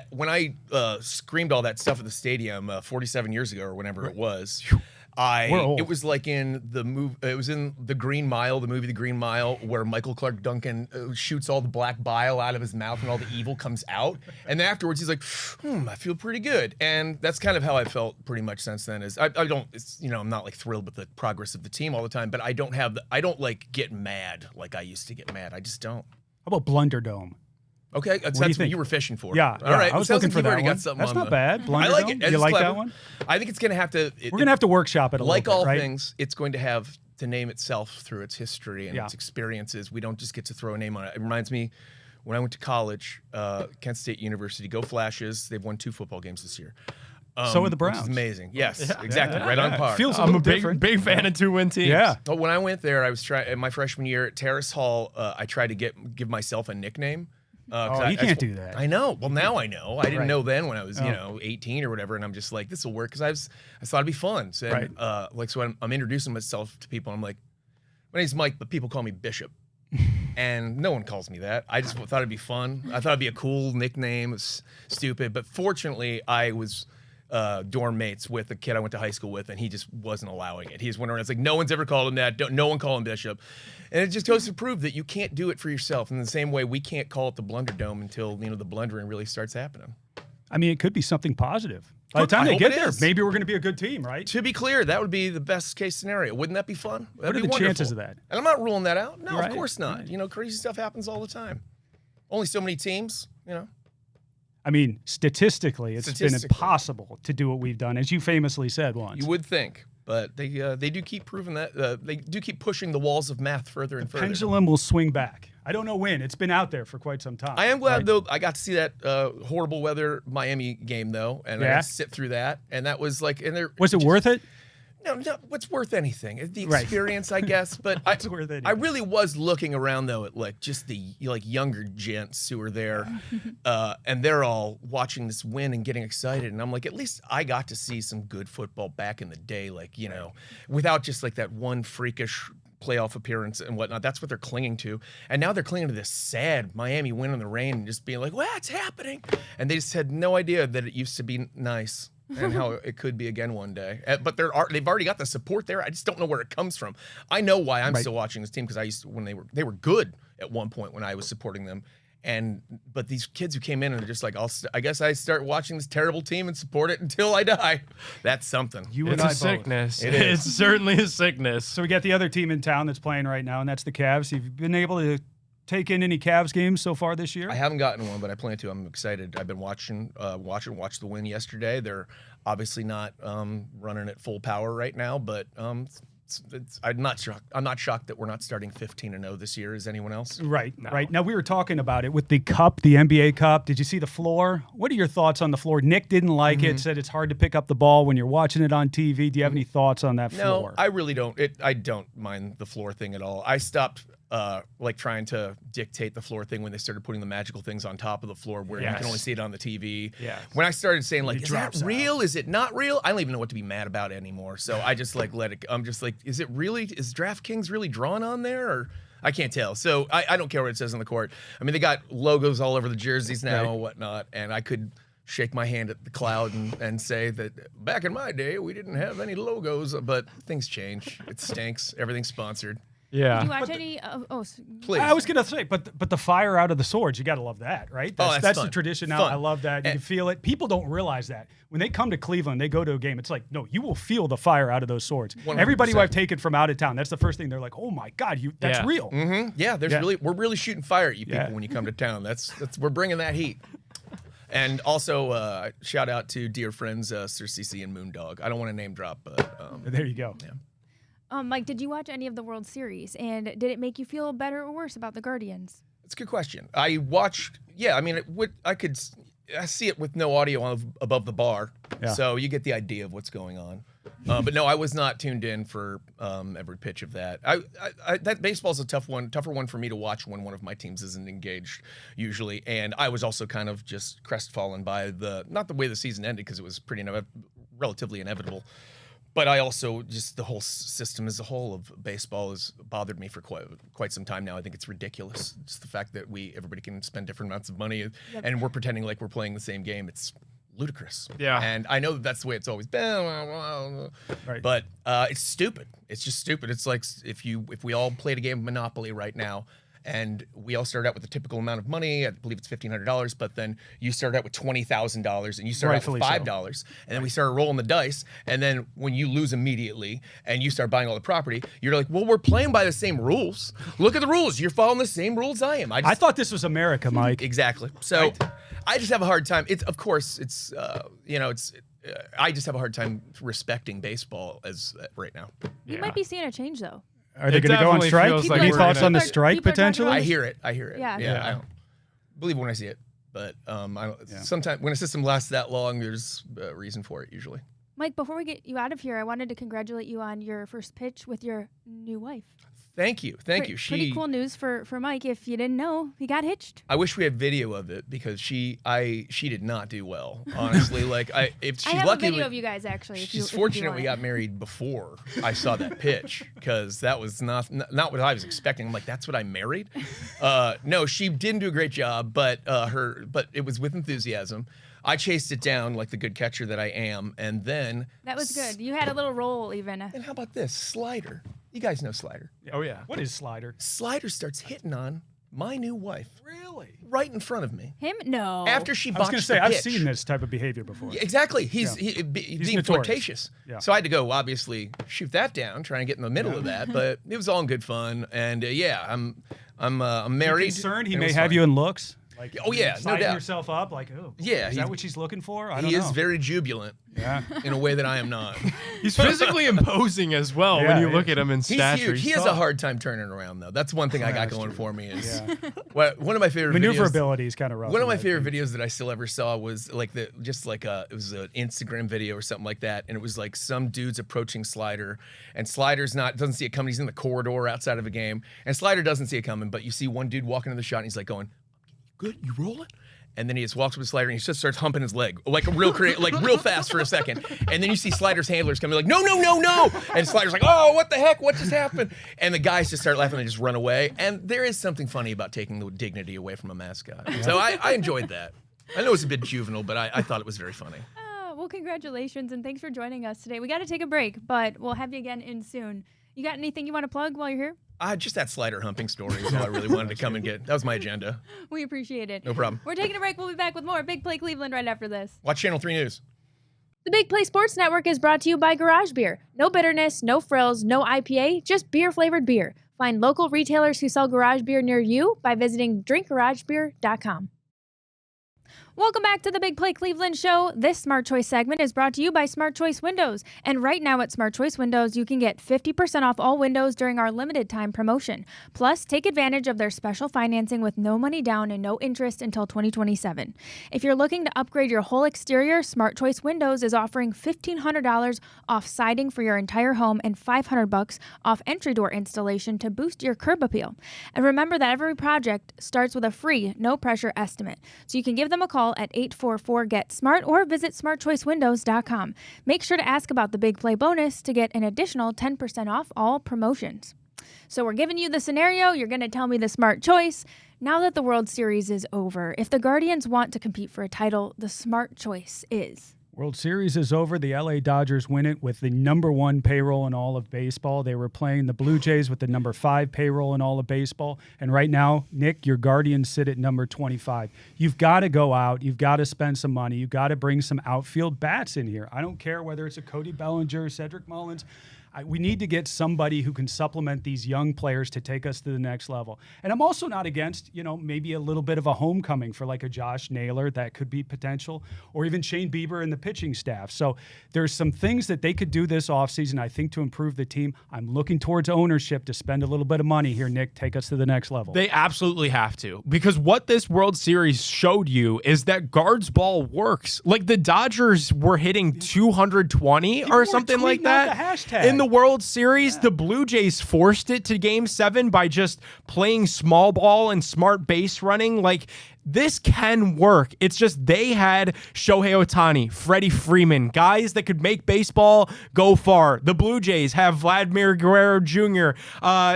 when I screamed all that stuff at the stadium 47 years ago or whenever it was. It was like in the movie. It was in The Green Mile, the movie The Green Mile, where Michael Clark Duncan shoots all the black bile out of his mouth and all the evil comes out. And then afterwards, he's like, I feel pretty good. And that's kind of how I felt pretty much since then. I'm not like thrilled with the progress of the team all the time, but I don't like get mad like I used to get mad. I just don't. How about Blunderdome? Okay, that's what you were fishing for. Yeah, all right. I was Sounds looking like for you've that already one. got something That's on not bad. I like Blunderdome? it. It's You like clever. that one? I think it's going to have to. We're going to have to workshop it a like little bit, all right? things, it's going to have to name itself through its history and its experiences. We don't just get to throw a name on it. It reminds me when I went to college, Kent State University. Go Flashes! They've won 2 football games this year. So are the Browns. Which is amazing. Yes, exactly. Right on par. Feels a I'm little a big, different. big fan of 2-win teams. Yeah. But when I went there, I was trying my freshman year at Terrace Hall. I tried to give myself a nickname. You can't do that. I know. Well, now I know. I didn't know then when I was, 18 or whatever, and I'm just like, this will work because I thought it'd be fun. So, so I'm introducing myself to people. I'm like, my name's Mike, but people call me Bishop, and no one calls me that. I just thought it'd be fun. I thought it'd be a cool nickname. It's stupid, but fortunately, I was dorm mates with a kid I went to high school with, and he just wasn't allowing it. He just went around. It's like no one's ever called him that. No one call him Bishop, and it just goes to prove that you can't do it for yourself. In the same way, we can't call it the Blunderdome until the blundering really starts happening. I mean, it could be something positive. By the time they get there, maybe we're going to be a good team, right? To be clear, that would be the best case scenario. Wouldn't that be fun? What are the chances of that? And I'm not ruling that out. No, Right, of course not. right. Crazy stuff happens all the time. Only so many teams, I mean, statistically, it's been impossible to do what we've done, as you famously said once. You would think, but they do keep proving that. They do keep pushing the walls of math further and further. Pendulum will swing back. I don't know when. It's been out there for quite some time. I am glad, though, I got to see that horrible weather Miami game, though, and I got to sit through that, and that was like... Was it worth it? No, what's worth anything? The experience, I guess. But I really was looking around though at like just the younger gents who were there, and they're all watching this win and getting excited. And I'm like, at least I got to see some good football back in the day, without just like that one freakish playoff appearance and whatnot. That's what they're clinging to. And now they're clinging to this sad Miami win in the rain and just being like, what's happening? And they just had no idea that it used to be nice. And how it could be again one day. But they've already got the support there. I just don't know where it comes from. I know why I'm still watching this team because I used to, when they were good at one point when I was supporting them. But these kids who came in and are just like, I guess I start watching this terrible team and support it until I die. That's something. It's a sickness. It is. It's certainly a sickness. So we got the other team in town that's playing right now, and that's the Cavs. You've been able to take in any Cavs games so far this year? I haven't gotten one, but I plan to. I'm excited. I've been watched the win yesterday. They're obviously not running at full power right now, but I'm not shocked. I'm not shocked that we're not starting 15-0 this year. Is anyone else? Right, right. Now we were talking about it with the cup, the NBA Cup. Did you see the floor? What are your thoughts on the floor? Nick didn't like it. Said it's hard to pick up the ball when you're watching it on TV. Do you have any thoughts on that floor? No, I really don't. I don't mind the floor thing at all. I stopped trying to dictate the floor thing when they started putting the magical things on top of the floor where you can only see it on the TV. Yeah. When I started saying like, is that real? out. Is it not real? I don't even know what to be mad about anymore. So I just like let it. I'm just like, is it really? Is DraftKings really drawn on there? Or I can't tell. So I don't care what it says on the court. I mean, they got logos all over the jerseys now and whatnot, and I could shake my hand at the cloud and say that back in my day, we didn't have any logos, but things change. It stinks. Everything's sponsored. Yeah. Did you watch any? Please. I was gonna say, but the fire out of the swords, you gotta love that, right? That's fun. the tradition now. Fun. I love that. You can feel it. People don't realize that when they come to Cleveland, they go to a game. It's like, no, you will feel the fire out of those swords. 100%. Everybody who I've taken from out of town, that's the first thing they're like, oh my God, that's Yeah. real. Mm-hmm. Yeah, we're really shooting fire at you people Yeah. when you come to town. That's we're bringing that heat. And also, shout out to dear friends Sir CC and Moondog. I don't want to name drop, but There you go. Yeah. Mike, did you watch any of the World Series, and did it make you feel better or worse about the Guardians? It's a good question. I watched. Yeah, I mean, I see it with no audio above the bar, Yeah. so you get the idea of what's going on. But no, I was not tuned in for every pitch of that. That baseball's a tougher one for me to watch when one of my teams isn't engaged usually. And I was also kind of just crestfallen by not the way the season ended, because it was relatively inevitable. But I also just the whole system as a whole of baseball has bothered me for quite some time now. I think it's ridiculous. Just the fact that everybody can spend different amounts of money and we're pretending like we're playing the same game. It's ludicrous. Yeah. And I know that's the way it's always been. Right. But it's stupid. It's just stupid. It's like if we all played a game of Monopoly right now, and we all started out with a typical amount of money. I believe it's $1,500, but then you started out with $20,000 and you started out with $5. And then we started rolling the dice. And then when you lose immediately and you start buying all the property, you're like, well, we're playing by the same rules. Look at the rules. You're following the same rules I am. I thought this was America, Mike. Exactly. So I just have a hard time. I just have a hard time respecting baseball right now. You might be seeing a change, though. Are they It going to go on definitely strike? feels like Any we're thoughts gonna- on the People are- strike people are talking potentially? about I hear it. Yeah. I don't believe it when I see it, but sometimes when a system lasts that long, there's a reason for it usually. Mike, before we get you out of here, I wanted to congratulate you on your first pitch with your new wife. Thank you. Pretty cool news for Mike. If you didn't know, he got hitched. I wish we had video of it because she did not do well, honestly. If she's I have lucky, a video of you guys actually. If she's you fortunate want we it. got married before I saw that pitch, because that was not what I was expecting. I'm like, that's what I married. No, she didn't do a great job, but it was with enthusiasm. I chased it down like the good catcher that I am, and then That was good. You had a little roll even. And how about this Slider? You guys know Slider. Oh, yeah. What is slider? Slider starts hitting on my new wife Really? right in front of me Him? No. after she I was botched going to say, the I've pitch. seen this type of behavior before. Yeah, exactly. He's being notorious. flirtatious. Yeah. So I had to go obviously shoot that down, try and get in the middle of that. But it was all in good fun. And I'm married. Concerned he and it may was have fun. you in looks? Like, Oh, yeah, no sizing doubt. yourself up like, oh, Yeah, is that what she's looking for? I don't He know. is very jubilant Yeah. in a way that I am not. He's physically imposing as well Yeah, when you he look is. at him in He's stature. huge. He has a hard time turning around though. That's one thing I got That's going true. for me. Is Yeah. one of my favorite videos. Maneuverability is kind of rough. One of in my that favorite thing. videos that I still ever saw was like it was an Instagram video or something like that, and it was like some dude's approaching Slider, and Slider's doesn't see it coming. He's in the corridor outside of a game, and Slider doesn't see it coming, but you see one dude walking to the shot, and he's like going, "Good, you rolling?" And then he just walks up to Slider and he just starts humping his leg like real fast for a second. And then you see Slider's handlers coming like, no. And Slider's like, oh, what the heck? What just happened? And the guys just start laughing and they just run away. And there is something funny about taking the dignity away from a mascot. So I enjoyed that. I know it's a bit juvenile, but I thought it was very funny. Well, congratulations and thanks for joining us today. We got to take a break, but we'll have you again in soon. You got anything you want to plug while you're here? Just that Slider humping story is all I really wanted to come and get. That was my agenda. We appreciate it. No problem. We're taking a break. We'll be back with more Big Play Cleveland right after this. Watch Channel 3 News. The Big Play Sports Network is brought to you by Garage Beer. No bitterness, no frills, no IPA, just beer-flavored beer. Find local retailers who sell garage beer near you by visiting drinkgaragebeer.com. Welcome back to the Big Play Cleveland Show. This Smart Choice segment is brought to you by Smart Choice Windows. And right now at Smart Choice Windows, you can get 50% off all windows during our limited time promotion. Plus, take advantage of their special financing with no money down and no interest until 2027. If you're looking to upgrade your whole exterior, Smart Choice Windows is offering $1,500 off siding for your entire home and $500 off entry door installation to boost your curb appeal. And remember that every project starts with a free, no-pressure estimate. So you can give them a call at 844-GET-SMART or visit smartchoicewindows.com. Make sure to ask about the Big Play bonus to get an additional 10% off all promotions. So we're giving you the scenario. You're going to tell me the smart choice. Now that the World Series is over, if the Guardians want to compete for a title, the smart choice is... World Series is over. The LA Dodgers win it with the #1 payroll in all of baseball. They were playing the Blue Jays with the #5 payroll in all of baseball. And right now, Nick, your Guardians sit at number 25. You've got to go out. You've got to spend some money. You've got to bring some outfield bats in here. I don't care whether it's a Cody Bellinger, Cedric Mullins. We need to get somebody who can supplement these young players to take us to the next level. And I'm also not against, maybe a little bit of a homecoming for like a Josh Naylor. That could be potential, or even Shane Bieber and the pitching staff. So there's some things that they could do this offseason, I think, to improve the team. I'm looking towards ownership to spend a little bit of money here, Nick. Take us to the next level. They absolutely have to, because what this World Series showed you is that guards ball works. Like the Dodgers were hitting 220 or something like that. The hashtag. In the World Series, the Blue Jays forced it to Game 7 by just playing small ball and smart base running. Like, this can work. It's just they had Shohei Ohtani, Freddie Freeman, guys that could make baseball go far. The Blue Jays have Vladimir Guerrero Jr.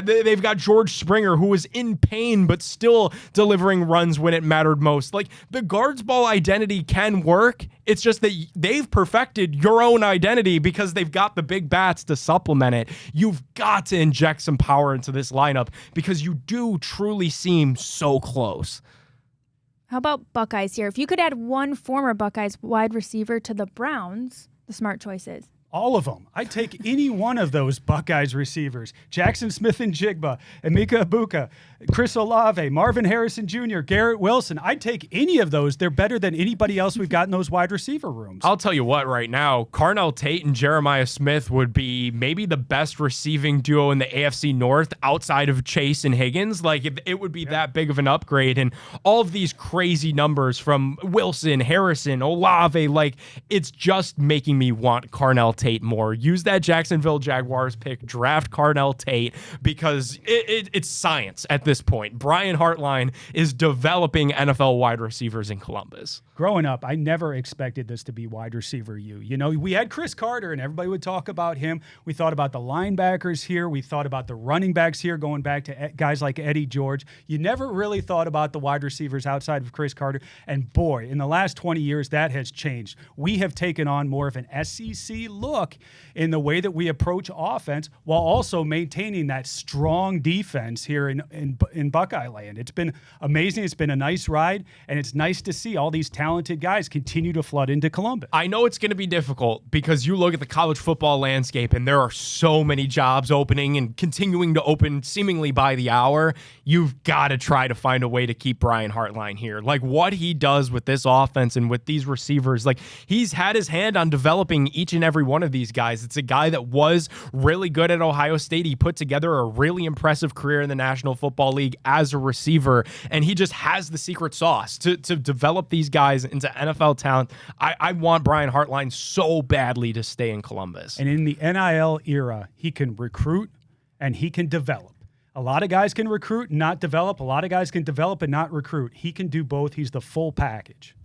They've got George Springer, who was in pain but still delivering runs when it mattered most. Like, the guards ball identity can work. It's just that they've perfected your own identity because they've got the big bats to supplement it. You've got to inject some power into this lineup because you do truly seem so close. How about Buckeyes here? If you could add one former Buckeyes wide receiver to the Browns, the smart choice is... All of them. I'd take any one of those Buckeyes receivers. Jackson Smith and Jigba, Emeka Ibuka, Chris Olave, Marvin Harrison Jr., Garrett Wilson. I'd take any of those. They're better than anybody else we've got in those wide receiver rooms. I'll tell you what, right now, Carnell Tate and Jeremiah Smith would be maybe the best receiving duo in the AFC North outside of Chase and Higgins. Like, it would be that big of an upgrade. And all of these crazy numbers from Wilson, Harrison, Olave, like, it's just making me want Carnell Tate more. Use that Jacksonville Jaguars pick, draft Carnell Tate, because it's science at this point. Brian Hartline is developing NFL wide receivers in Columbus. Growing up, I never expected this to be wide receiver U. We had Chris Carter, and everybody would talk about him. We thought about the linebackers here. We thought about the running backs here, going back to guys like Eddie George. You never really thought about the wide receivers outside of Chris Carter. And boy, in the last 20 years, that has changed. We have taken on more of an SEC look in the way that we approach offense while also maintaining that strong defense here in Buckeye land. It's been amazing. It's been a nice ride, and it's nice to see all these talented guys continue to flood into Columbus. I know it's going to be difficult because you look at the college football landscape and there are so many jobs opening and continuing to open seemingly by the hour. You've got to try to find a way to keep Brian Hartline here. Like, what he does with this offense and with these receivers, like, he's had his hand on developing each and every one of these guys. It's a guy that was really good at Ohio State. He put together a really impressive career in the National Football League as a receiver, and he just has the secret sauce to develop these guys into NFL talent. I want Brian Hartline so badly to stay in Columbus. And in the NIL era, he can recruit and he can develop. A lot of guys can recruit and not develop. A lot of guys can develop and not recruit. He can do both. He's the full package.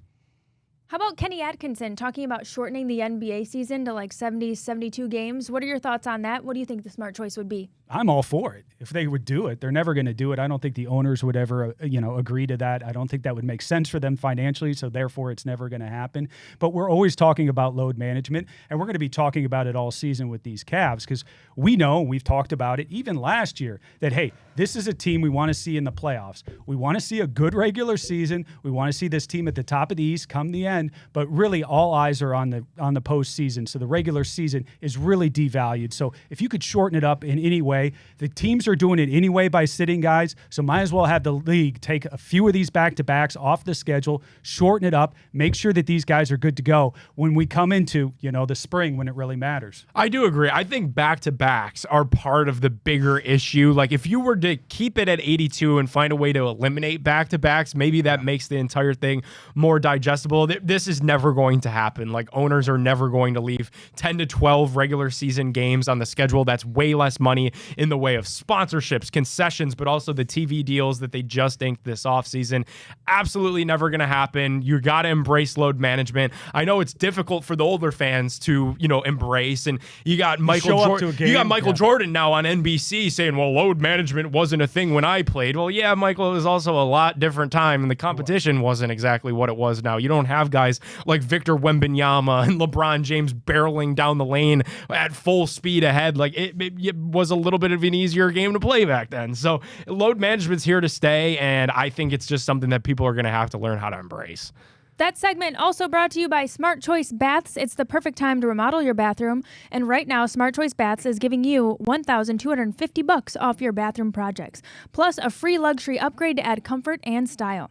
How about Kenny Atkinson talking about shortening the NBA season to like 70, 72 games? What are your thoughts on that? What do you think the smart choice would be? I'm all for it. If they would do it, they're never going to do it. I don't think the owners would ever, agree to that. I don't think that would make sense for them financially, so therefore it's never going to happen. But we're always talking about load management, and we're going to be talking about it all season with these Cavs because we know, we've talked about it even last year, that, hey, this is a team we want to see in the playoffs. We want to see a good regular season. We want to see this team at the top of the East come the end, but really all eyes are on the postseason. So the regular season is really devalued. So if you could shorten it up in any way, the teams are doing it anyway by sitting guys, so might as well have the league take a few of these back-to-backs off the schedule, shorten it up, make sure that these guys are good to go when we come into, the spring when it really matters. I do agree. I think back-to-backs are part of the bigger issue. Like, if you were to keep it at 82 and find a way to eliminate back-to-backs, maybe that makes the entire thing more digestible. this is never going to happen. Like, owners are never going to leave 10 to 12 regular season games on the schedule. That's way less money in the way of sponsorships, concessions, but also the TV deals that they just inked this offseason. Absolutely never going to happen. You got to embrace load management. I know it's difficult for the older fans to, embrace, and you got Michael Jordan now on NBC saying, well, load management wasn't a thing when I played. Well, yeah, Michael, it was also a lot different time, and the competition wasn't exactly what it was now. You don't have guys like Victor Wembanyama and LeBron James barreling down the lane at full speed ahead. Like, it was a little bit of an easier game to play back then. So load management's here to stay, and I think it's just something that people are going to have to learn how to embrace. That segment also brought to you by Smart Choice Baths. It's the perfect time to remodel your bathroom. And right now, Smart Choice Baths is giving you $1,250 off your bathroom projects, plus a free luxury upgrade to add comfort and style.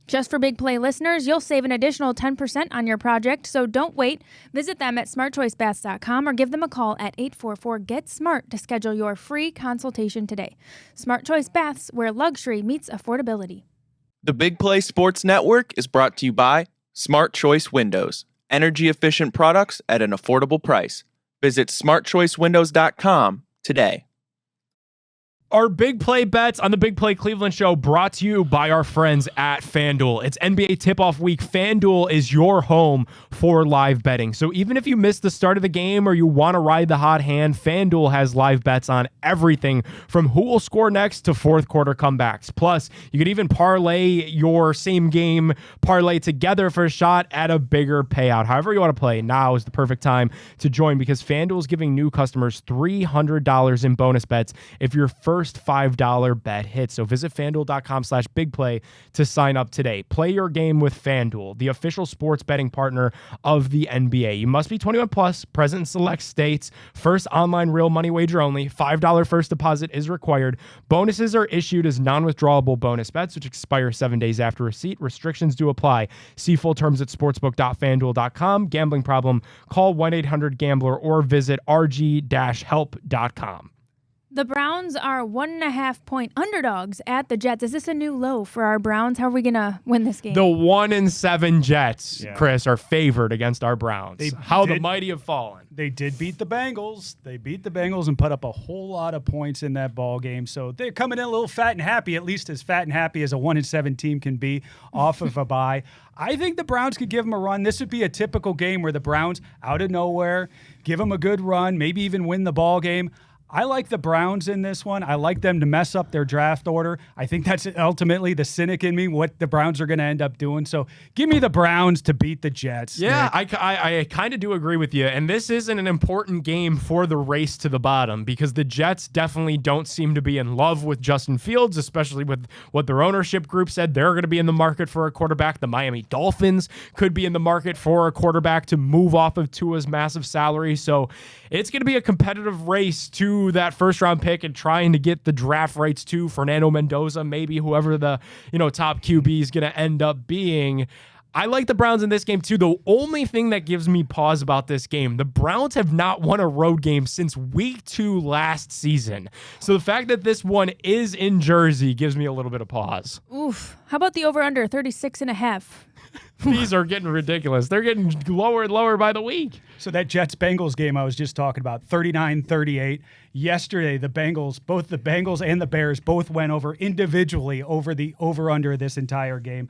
Just for Big Play listeners, you'll save an additional 10% on your project, so don't wait. Visit them at smartchoicebaths.com or give them a call at 844-GET-SMART to schedule your free consultation today. Smart Choice Baths, where luxury meets affordability. The Big Play Sports Network is brought to you by Smart Choice Windows, energy-efficient products at an affordable price. Visit smartchoicewindows.com today. Our big play bets on the Big Play Cleveland Show brought to you by our friends at FanDuel. It's NBA tip-off week. FanDuel is your home for live betting. So even if you missed the start of the game or you want to ride the hot hand, FanDuel has live bets on everything from who will score next to fourth quarter comebacks. Plus, you could even parlay your same game parlay together for a shot at a bigger payout. However you want to play, now is the perfect time to join because FanDuel is giving new customers $300 in bonus bets if your first $5 bet hits. So visit FanDuel.com/BigPlay to sign up today. Play your game with FanDuel, the official sports betting partner of the NBA. You must be 21 plus, present in select states. First online real money wager only. $5 first deposit is required. Bonuses are issued as non-withdrawable bonus bets, which expire 7 days after receipt. Restrictions do apply. See full terms at sportsbook.fanduel.com. Gambling problem? Call 1-800-GAMBLER or visit rg-help.com. The Browns are 1.5-point underdogs at the Jets. Is this a new low for our Browns? How are we going to win this game? The 1-7 Jets, Chris, are favored against our Browns. The mighty have fallen. They did beat the Bengals. They beat the Bengals and put up a whole lot of points in that ball game. So they're coming in a little fat and happy, at least as fat and happy as a 1-7 team can be off of a bye. I think the Browns could give them a run. This would be a typical game where the Browns, out of nowhere, give them a good run, maybe even win the ball game. I like the Browns in this one. I like them to mess up their draft order. I think that's ultimately the cynic in me, what the Browns are going to end up doing. So give me the Browns to beat the Jets. Yeah, I kind of do agree with you. And this isn't an important game for the race to the bottom because the Jets definitely don't seem to be in love with Justin Fields, especially with what their ownership group said. They're going to be in the market for a quarterback. The Miami Dolphins could be in the market for a quarterback to move off of Tua's massive salary. So it's going to be a competitive race to that first round pick and trying to get the draft rights to Fernando Mendoza, maybe whoever the top QB is going to end up being. I like the Browns in this game too. The only thing that gives me pause about this game, the Browns have not won a road game since week 2 last season. So the fact that this one is in Jersey gives me a little bit of pause. Oof. How about the over-under, 36.5? These are getting ridiculous. They're getting lower and lower by the week. So that Jets-Bengals game I was just talking about, 39-38. Yesterday, both the Bengals and the Bears both went over individually over the over-under this entire game.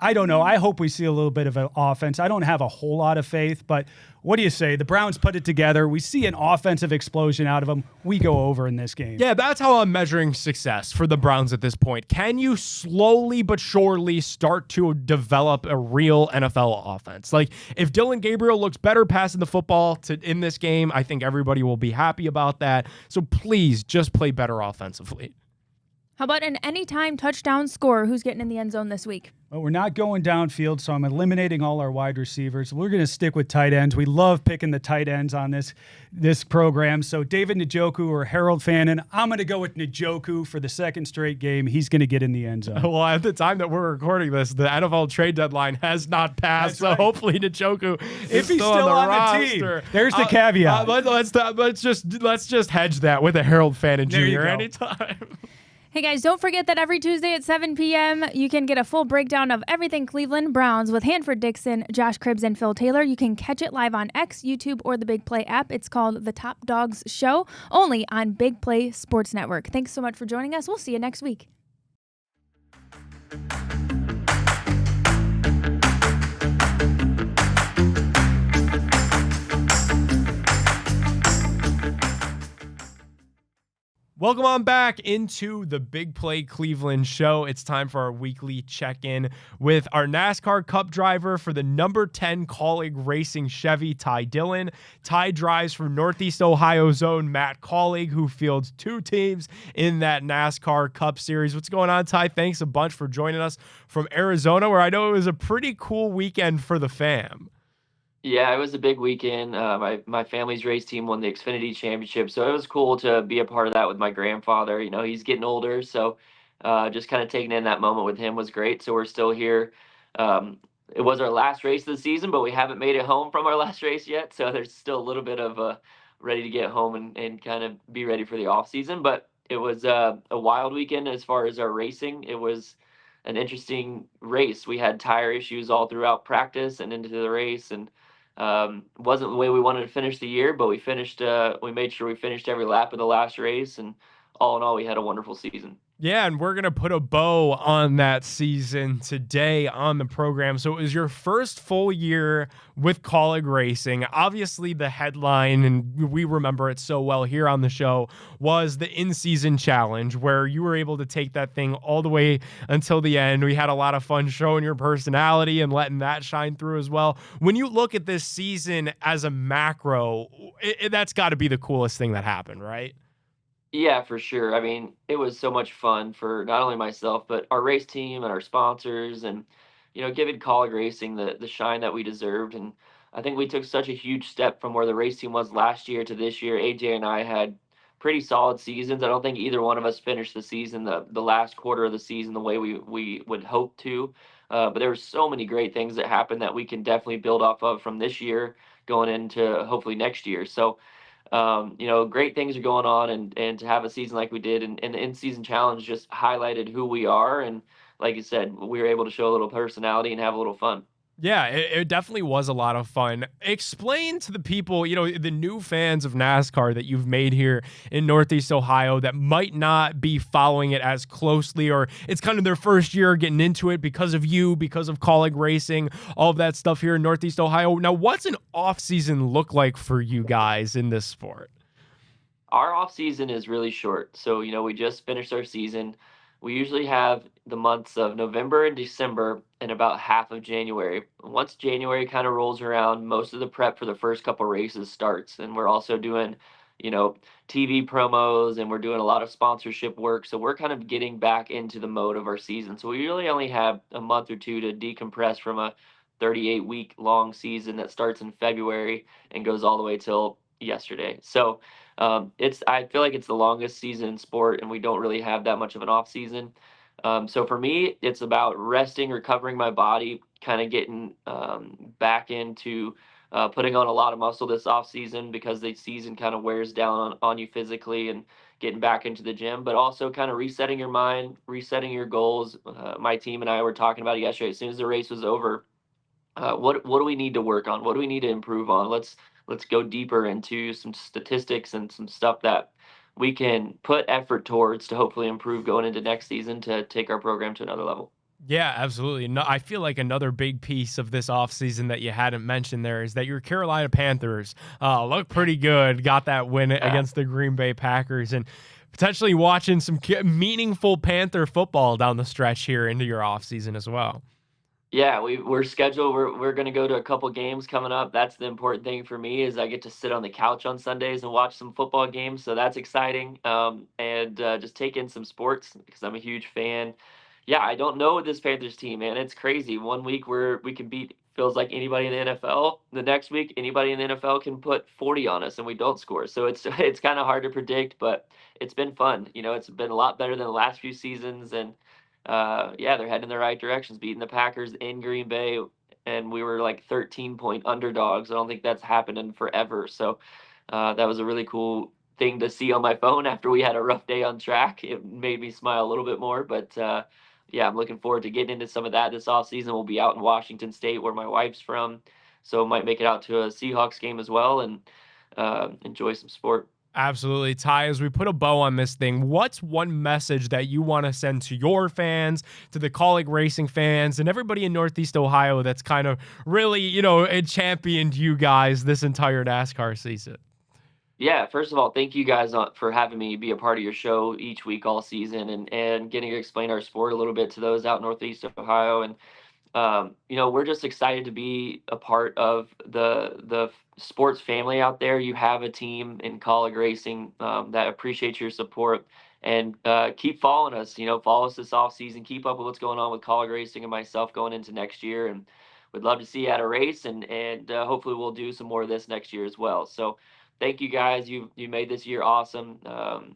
I don't know. I hope we see a little bit of an offense. I don't have a whole lot of faith, but what do you say? The Browns put it together. We see an offensive explosion out of them. We go over in this game. Yeah, that's how I'm measuring success for the Browns at this point. Can you slowly but surely start to develop a real NFL offense? Like, if Dillon Gabriel looks better passing the football in this game, I think everybody will be happy about that. So please just play better offensively. How about an anytime touchdown scorer? Who's getting in the end zone this week? Well, we're not going downfield, so I'm eliminating all our wide receivers. We're going to stick with tight ends. We love picking the tight ends on this program. So David Njoku or Harold Fannin, I'm going to go with Njoku for the second straight game. He's going to get in the end zone. Well, at the time that we're recording this, the NFL trade deadline has not passed, so hopefully Njoku if he's still on the team. There's the caveat. Let's just hedge that with a Harold Fannin Jr. anytime. Hey guys, don't forget that every Tuesday at 7 p.m. you can get a full breakdown of everything Cleveland Browns with Hanford Dixon, Josh Cribbs, and Phil Taylor. You can catch it live on X, YouTube, or the Big Play app. It's called The Top Dogs Show, only on Big Play Sports Network. Thanks so much for joining us. We'll see you next week. Welcome on back into the Big Play Cleveland show. It's time for our weekly check-in with our NASCAR Cup driver for the number 10 Colleague Racing Chevy, Ty Dillon. Ty drives for Northeast Ohio's own Matt Colleague, who fields 2 teams in that NASCAR Cup Series. What's going on, Ty? Thanks a bunch for joining us from Arizona, where I know it was a pretty cool weekend for the fam. Yeah, it was a big weekend. My family's race team won the Xfinity Championship, so it was cool to be a part of that with my grandfather. You know, he's getting older, so just kind of taking in that moment with him was great. So we're still here. It was our last race of the season, but we haven't made it home from our last race yet, so there's still a little bit of ready to get home and kind of be ready for the off season. But it was a wild weekend as far as our racing. It was an interesting race. We had tire issues all throughout practice and into the race, and wasn't the way we wanted to finish the year, but we finished. We made sure we finished every lap of the last race, and all in all, we had a wonderful season. Yeah, and we're going to put a bow on that season today on the program. So it was your first full year with Colleague Racing. Obviously, the headline, and we remember it so well here on the show, was the in-season challenge, where you were able to take that thing all the way until the end. We had a lot of fun showing your personality and letting that shine through as well. When you look at this season as a macro, that's got to be the coolest thing that happened, right? Yeah, for sure. I mean, it was so much fun for not only myself, but our race team and our sponsors, and giving Colleague Racing the shine that we deserved. And I think we took such a huge step from where the race team was last year to this year. AJ and I had pretty solid seasons. I don't think either one of us finished the season, the last quarter of the season, the way we would hope to. But there were so many great things that happened that we can definitely build off of from this year going into hopefully next year. So great things are going on, and to have a season like we did, and the in-season challenge just highlighted who we are. And like you said, we were able to show a little personality and have a little fun. Yeah, it definitely was a lot of fun. Explain to the people, the new fans of NASCAR that you've made here in Northeast Ohio that might not be following it as closely, or it's kind of their first year getting into it because of you, because of Colleague Racing, all of that stuff here in Northeast Ohio. Now, what's an off-season look like for you guys in this sport? Our off season is really short. So, we just finished our season. We usually have the months of November and December and about half of January. Once January kind of rolls around, most of the prep for the first couple races starts. And we're also doing, TV promos, and we're doing a lot of sponsorship work. So we're kind of getting back into the mode of our season. So we really only have a month or two to decompress from a 38-week long season that starts in February and goes all the way till yesterday. So I feel like it's the longest season in sport, and we don't really have that much of an off season. So for me, it's about resting, recovering my body, kind of getting back into putting on a lot of muscle this off season, because the season kind of wears down on you physically, and getting back into the gym, but also kind of resetting your mind, resetting your goals. My team and I were talking about it yesterday. As soon as the race was over, what do we need to work on? What do we need to improve on? Let's go deeper into some statistics and some stuff that we can put effort towards to hopefully improve going into next season to take our program to another level. Yeah, absolutely. No, I feel like another big piece of this offseason that you hadn't mentioned there is that your Carolina Panthers look pretty good, got that win against the Green Bay Packers, and potentially watching some meaningful Panther football down the stretch here into your offseason as well. Yeah, we're scheduled. We're going to go to a couple games coming up. That's the important thing for me, is I get to sit on the couch on Sundays and watch some football games. So that's exciting. And just take in some sports, because I'm a huge fan. Yeah, I don't know this Panthers team, man. It's crazy. One week we can beat, feels like, anybody in the NFL. The next week, anybody in the NFL can put 40 on us and we don't score. So it's kind of hard to predict, but it's been fun. It's been a lot better than the last few seasons, and yeah, they're heading in the right directions, beating the Packers in Green Bay, and we were like 13-point underdogs. I don't think that's happened in forever. So that was a really cool thing to see on my phone after we had a rough day on track. It made me smile a little bit more, but yeah, I'm looking forward to getting into some of that this off season. We'll be out in Washington State, where my wife's from, so might make it out to a Seahawks game as well and enjoy some sport. Absolutely. Ty, as we put a bow on this thing, what's one message that you want to send to your fans, to the Kaulig Racing fans, and everybody in Northeast Ohio that's kind of really, it championed you guys this entire NASCAR season? Yeah, first of all, thank you guys for having me be a part of your show each week all season and getting to explain our sport a little bit to those out in Northeast Ohio. And we're just excited to be a part of the sports family out there. You have a team in Kaulig Racing that appreciates your support, and keep following us. Follow us this off season. Keep up with what's going on with Kaulig Racing and myself going into next year, and would love to see you at a race, and hopefully we'll do some more of this next year as well. So thank you guys. You made this year awesome.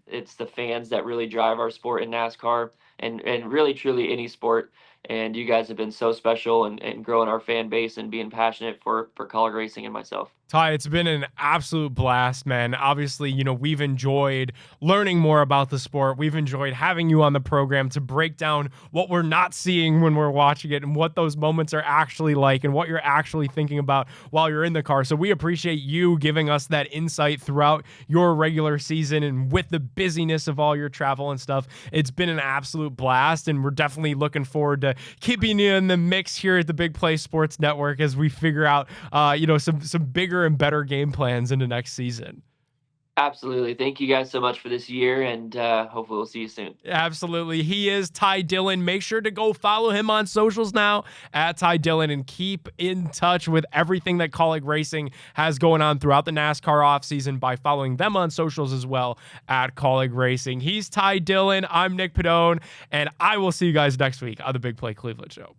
It's the fans that really drive our sport in NASCAR and really truly any sport. And you guys have been so special and growing our fan base and being passionate for Kaulig Racing and myself. Ty, it's been an absolute blast, man. Obviously, we've enjoyed learning more about the sport. We've enjoyed having you on the program to break down what we're not seeing when we're watching it and what those moments are actually like and what you're actually thinking about while you're in the car. So we appreciate you giving us that insight throughout your regular season and with the busyness of all your travel and stuff. It's been an absolute blast, and we're definitely looking forward to keeping you in the mix here at the Big Play Sports Network as we figure out, some bigger and better game plans into next season. Absolutely. Thank you guys so much for this year, and hopefully we'll see you soon. Absolutely. He is Ty Dillon. Make sure to go follow him on socials now at Ty Dillon and keep in touch with everything that Kaulig Racing has going on throughout the NASCAR offseason by following them on socials as well at Kaulig Racing. He's Ty Dillon. I'm Nick Padone, and I will see you guys next week on the Big Play Cleveland Show.